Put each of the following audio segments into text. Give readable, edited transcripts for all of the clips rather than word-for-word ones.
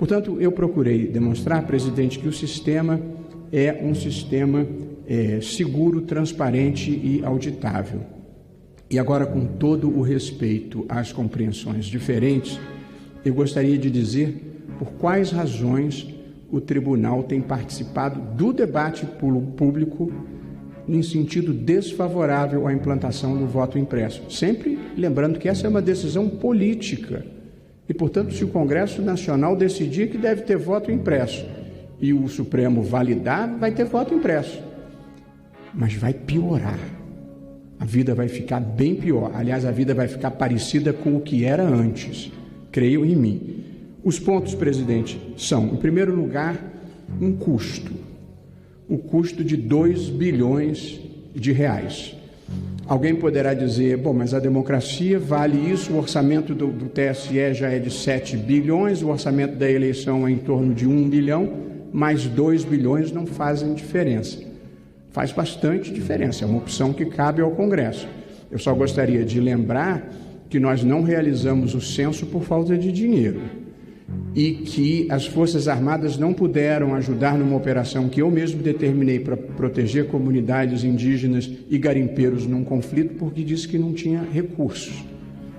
Portanto, eu procurei demonstrar, presidente, que o sistema é um sistema seguro, transparente e auditável. E agora, com todo o respeito às compreensões diferentes, eu gostaria de dizer por quais razões o tribunal tem participado do debate público em sentido desfavorável à implantação do voto impresso. Sempre lembrando que essa é uma decisão política e, portanto, se o Congresso Nacional decidir que deve ter voto impresso e o Supremo validar, vai ter voto impresso. Mas vai piorar. A vida vai ficar bem pior. Aliás, a vida vai ficar parecida com o que era antes. Creio em mim. Os pontos, presidente, são, em primeiro lugar, um custo. O custo de 2 bilhões de reais. Alguém poderá dizer, bom, mas a democracia vale isso, o orçamento do TSE já é de 7 bilhões, o orçamento da eleição é em torno de 1 bilhão, mas 2 bilhões não fazem diferença. Faz bastante diferença, é uma opção que cabe ao Congresso. Eu só gostaria de lembrar que nós não realizamos o censo por falta de dinheiro e que as Forças Armadas não puderam ajudar numa operação que eu mesmo determinei para proteger comunidades indígenas e garimpeiros num conflito porque disse que não tinha recursos.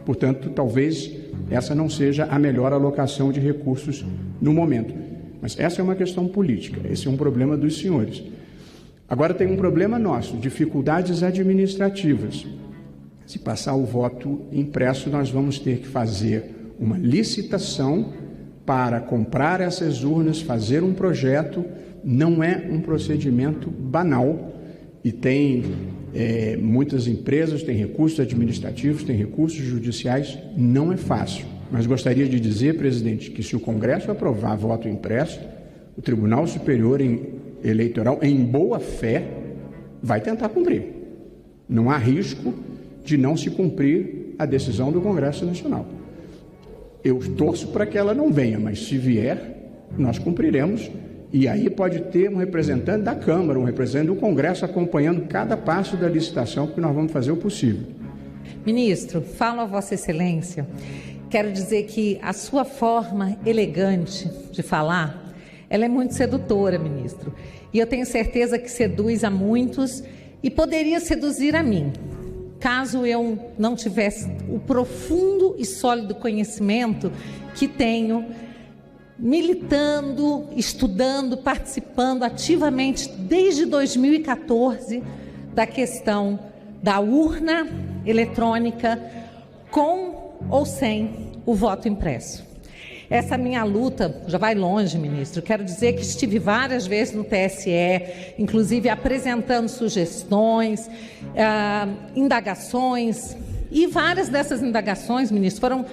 Portanto, talvez essa não seja a melhor alocação de recursos no momento. Mas essa é uma questão política, esse é um problema dos senhores. Agora tem um problema nosso, dificuldades administrativas. Se passar o voto impresso, nós vamos ter que fazer uma licitação para comprar essas urnas, fazer um projeto. Não é um procedimento banal e tem muitas empresas, tem recursos administrativos, tem recursos judiciais, não é fácil. Mas gostaria de dizer, presidente, que se o Congresso aprovar voto impresso, o Tribunal Superior Eleitoral, em boa fé, vai tentar cumprir. Não há risco de não se cumprir a decisão do Congresso Nacional. Eu torço para que ela não venha, mas se vier, nós cumpriremos. E aí pode ter um representante da Câmara, um representante do Congresso acompanhando cada passo da licitação, porque nós vamos fazer o possível. Ministro, falo a Vossa Excelência, quero dizer que a sua forma elegante de falar, ela é muito sedutora, ministro. E eu tenho certeza que seduz a muitos e poderia seduzir a mim, caso eu não tivesse o profundo e sólido conhecimento que tenho, militando, estudando, participando ativamente desde 2014 da questão da urna eletrônica com ou sem o voto impresso. Essa minha luta já vai longe, ministro. Quero dizer que estive várias vezes no TSE, inclusive apresentando sugestões, indagações, e várias dessas indagações, ministro, foram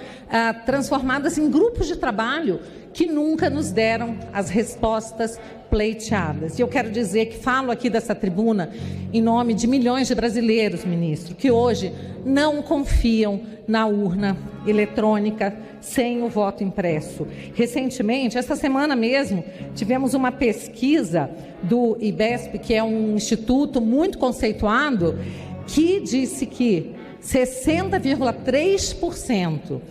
transformadas em grupos de trabalho que nunca nos deram as respostas pleiteadas. E eu quero dizer que falo aqui dessa tribuna em nome de milhões de brasileiros, ministro, que hoje não confiam na urna eletrônica sem o voto impresso. Recentemente, essa semana mesmo, tivemos uma pesquisa do IBESP, que é um instituto muito conceituado, que disse que 60,3%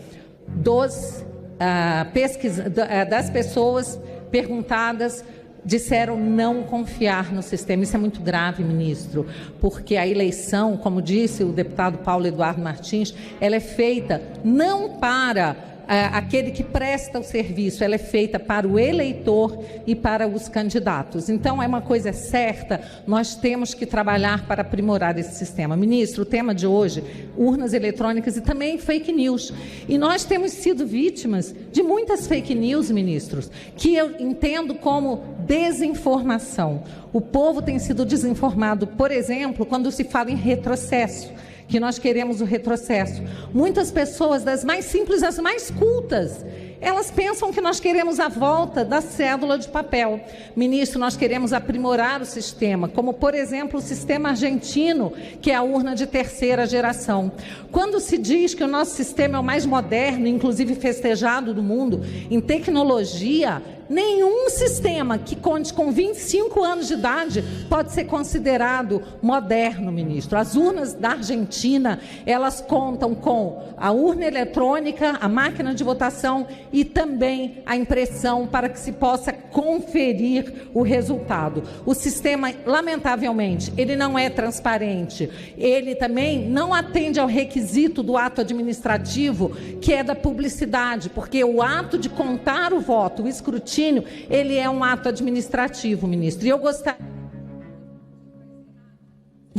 das pessoas perguntadas disseram não confiar no sistema. Isso é muito grave, ministro, porque a eleição, como disse o deputado Paulo Eduardo Martins, ela é feita não para aquele que presta o serviço, ela é feita para o eleitor e para os candidatos. Então, é uma coisa certa, nós temos que trabalhar para aprimorar esse sistema. Ministro, o tema de hoje, urnas eletrônicas e também fake news. E nós temos sido vítimas de muitas fake news, ministros, que eu entendo como desinformação. O povo tem sido desinformado, por exemplo, quando se fala em retrocesso, que nós queremos o retrocesso. Muitas pessoas, das mais simples às mais cultas, elas pensam que nós queremos a volta da cédula de papel. Ministro, nós queremos aprimorar o sistema, como, por exemplo, o sistema argentino, que é a urna de terceira geração. Quando se diz que o nosso sistema é o mais moderno, inclusive festejado do mundo, em tecnologia, nenhum sistema que conte com 25 anos de idade pode ser considerado moderno, ministro. As urnas da Argentina, elas contam com a urna eletrônica, a máquina de votação e também a impressão para que se possa conferir o resultado. O sistema, lamentavelmente, ele não é transparente. Ele também não atende ao requisito do ato administrativo, que é da publicidade, porque o ato de contar o voto, o escrutínio, ele é um ato administrativo, ministro. E eu gostaria,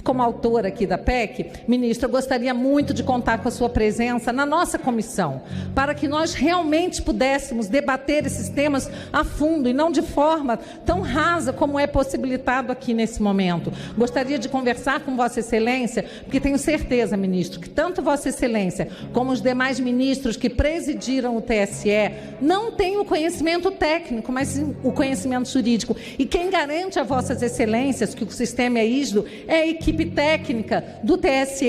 como autora aqui da PEC, ministro, eu gostaria muito de contar com a sua presença na nossa comissão, para que nós realmente pudéssemos debater esses temas a fundo e não de forma tão rasa como é possibilitado aqui nesse momento. Gostaria de conversar com Vossa Excelência, porque tenho certeza, ministro, que tanto Vossa Excelência como os demais ministros que presidiram o TSE não têm o conhecimento técnico, mas sim o conhecimento jurídico. E quem garante a Vossas Excelências que o sistema é rígido é a equipe técnica do TSE,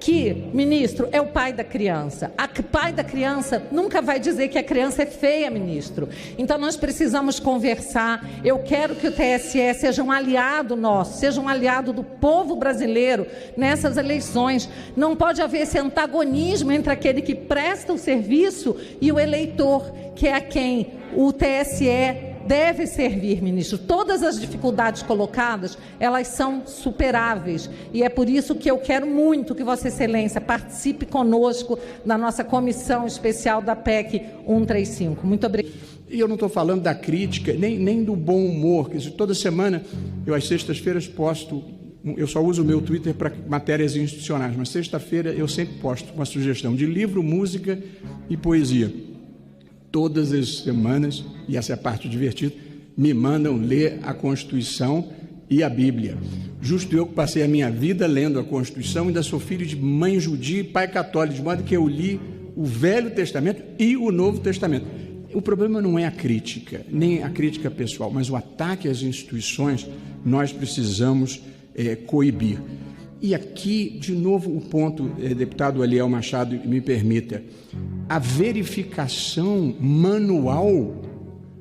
que, ministro, é o pai da criança. O pai da criança nunca vai dizer que a criança é feia, ministro. Então, nós precisamos conversar. Eu quero que o TSE seja um aliado nosso, seja um aliado do povo brasileiro nessas eleições. Não pode haver esse antagonismo entre aquele que presta o serviço e o eleitor, que é a quem o TSE deve servir, ministro. Todas as dificuldades colocadas, elas são superáveis. E é por isso que eu quero muito que Vossa Excelência participe conosco na nossa comissão especial da PEC 135. Muito obrigada. E eu não estou falando da crítica, nem do bom humor. Toda semana, eu às sextas-feiras posto, eu só uso o meu Twitter para matérias institucionais, mas sexta-feira eu sempre posto uma sugestão de livro, música e poesia. Todas as semanas, e essa é a parte divertida, me mandam ler a Constituição e a Bíblia. Justo eu que passei a minha vida lendo a Constituição, ainda sou filho de mãe judia e pai católico, de modo que eu li o Velho Testamento e o Novo Testamento. O problema não é a crítica, nem a crítica pessoal, mas o ataque às instituições nós precisamos coibir. E aqui, de novo, o ponto, deputado Aliel Machado, me permita, a verificação manual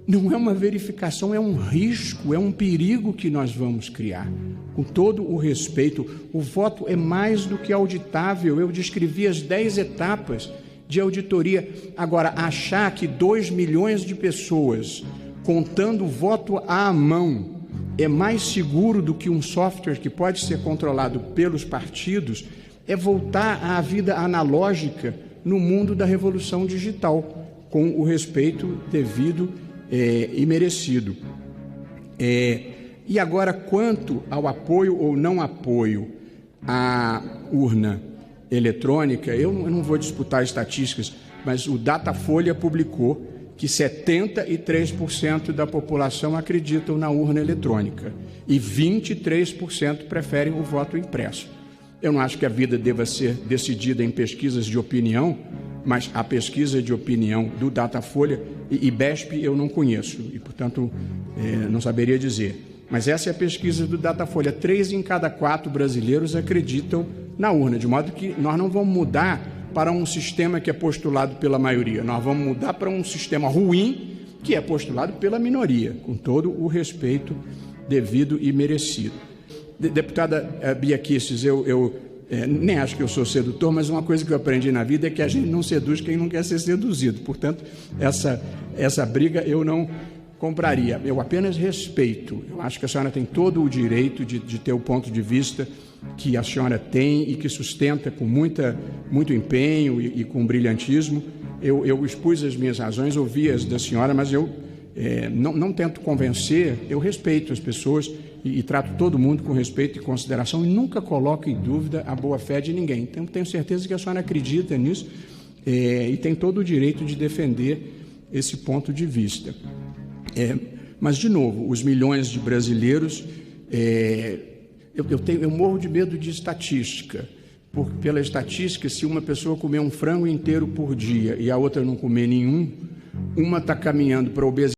não é uma verificação, é um risco, é um perigo que nós vamos criar. Com todo o respeito, o voto é mais do que auditável. Eu descrevi as 10 etapas de auditoria. Agora, achar que 2 milhões de pessoas contando o voto à mão é mais seguro do que um software que pode ser controlado pelos partidos, é voltar à vida analógica no mundo da revolução digital, com o respeito devido e merecido. E agora, quanto ao apoio ou não apoio à urna eletrônica, eu não vou disputar estatísticas, mas o Datafolha publicou que 73% da população acreditam na urna eletrônica e 23% preferem o voto impresso. Eu não acho que a vida deva ser decidida em pesquisas de opinião, mas a pesquisa de opinião do Datafolha e IBESP eu não conheço e, portanto, não saberia dizer. Mas essa é a pesquisa do Datafolha. 3 em cada 4 brasileiros acreditam na urna, de modo que nós não vamos mudar para um sistema que é postulado pela maioria. Nós vamos mudar para um sistema ruim que é postulado pela minoria, com todo o respeito devido e merecido. Deputada Bia Kicis, eu nem acho que eu sou sedutor, mas uma coisa que eu aprendi na vida é que a gente não seduz quem não quer ser seduzido. Portanto, essa briga eu não compraria. Eu apenas respeito. Eu acho que a senhora tem todo o direito de ter o ponto de vista que a senhora tem e que sustenta com muito empenho e com brilhantismo. Eu expus as minhas razões, ouvi as da senhora, mas eu não tento convencer, eu respeito as pessoas e trato todo mundo com respeito e consideração e nunca coloco em dúvida a boa-fé de ninguém. Então, tenho certeza que a senhora acredita nisso e tem todo o direito de defender esse ponto de vista. Mas, de novo, os milhões de brasileiros... Eu morro de medo de estatística, porque pela estatística, se uma pessoa comer um frango inteiro por dia e a outra não comer nenhum, uma está caminhando para a obesidade